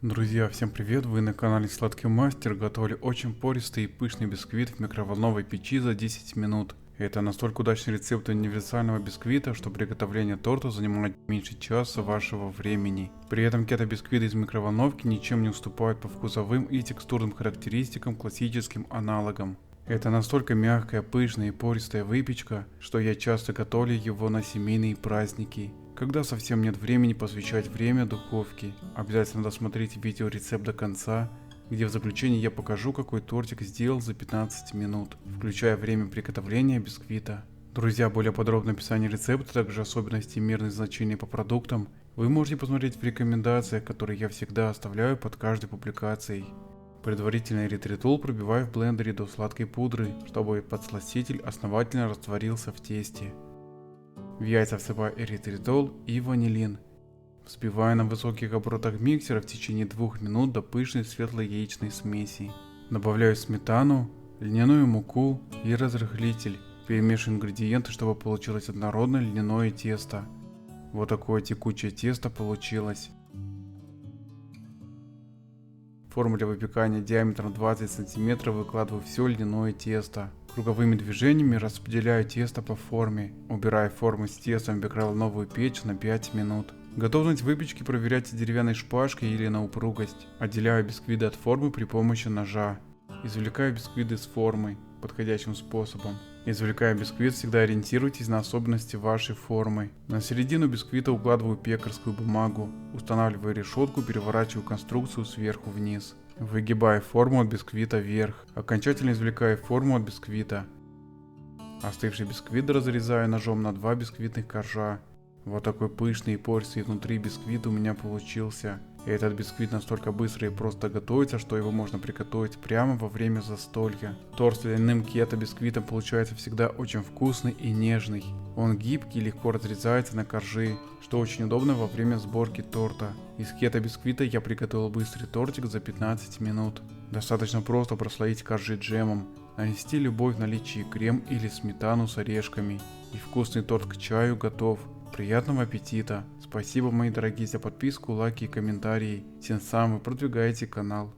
Друзья, всем привет! Вы на канале Сладкий Мастер. Готовлю очень пористый и пышный бисквит в микроволновой печи за 10 минут. Это настолько удачный рецепт универсального бисквита, что приготовление торта занимает меньше часа вашего времени. При этом кето-бисквиты из микроволновки ничем не уступают по вкусовым и текстурным характеристикам классическим аналогам. Это настолько мягкая, пышная и пористая выпечка, что я часто готовлю его на семейные праздники, когда совсем нет времени посвящать время духовке. Обязательно досмотрите видеорецепт до конца, где в заключении я покажу, какой тортик сделал за 15 минут, включая время приготовления бисквита. Друзья, более подробное описание рецепта, также особенности и мерные значения по продуктам вы можете посмотреть в рекомендациях, которые я всегда оставляю под каждой публикацией. Предварительно эритритол пробиваю в блендере до сладкой пудры, чтобы подсластитель основательно растворился в тесте. В яйца всыпаю эритритол и ванилин. Взбиваю на высоких оборотах миксера в течение 2 минут до пышной светлой яичной смеси. Добавляю сметану, льняную муку и разрыхлитель. Перемешиваю ингредиенты, чтобы получилось однородное льняное тесто. Вот такое текучее тесто получилось. В форму для выпекания диаметром 20 см выкладываю все льняное тесто. Круговыми движениями распределяю тесто по форме, убирая форму с тестом в микроволновую печь на 5 минут. Готовность выпечки проверяйте деревянной шпажкой или на упругость. Отделяю бисквиты от формы при помощи ножа. Извлекаю бисквиты из формы подходящим способом. Извлекая бисквит, всегда ориентируйтесь на особенности вашей формы. На середину бисквита укладываю пекарскую бумагу, устанавливаю решетку, переворачиваю конструкцию сверху вниз. Выгибаю форму от бисквита вверх. Окончательно извлекаю форму от бисквита. Остывший бисквит разрезаю ножом на 2 бисквитных коржа. Вот такой пышный и пористый внутри бисквит у меня получился. И этот бисквит настолько быстро и просто готовится, что его можно приготовить прямо во время застолья. Торт с льняным кето-бисквитом получается всегда очень вкусный и нежный. Он гибкий и легко разрезается на коржи, что очень удобно во время сборки торта. Из кето-бисквита я приготовил быстрый тортик за 15 минут. Достаточно просто прослоить коржи джемом, нанести любой в наличии крем или сметану с орешками. И вкусный торт к чаю готов. Приятного аппетита! Спасибо, мои дорогие, за подписку, лайки и комментарии. Тем самым вы продвигаете канал.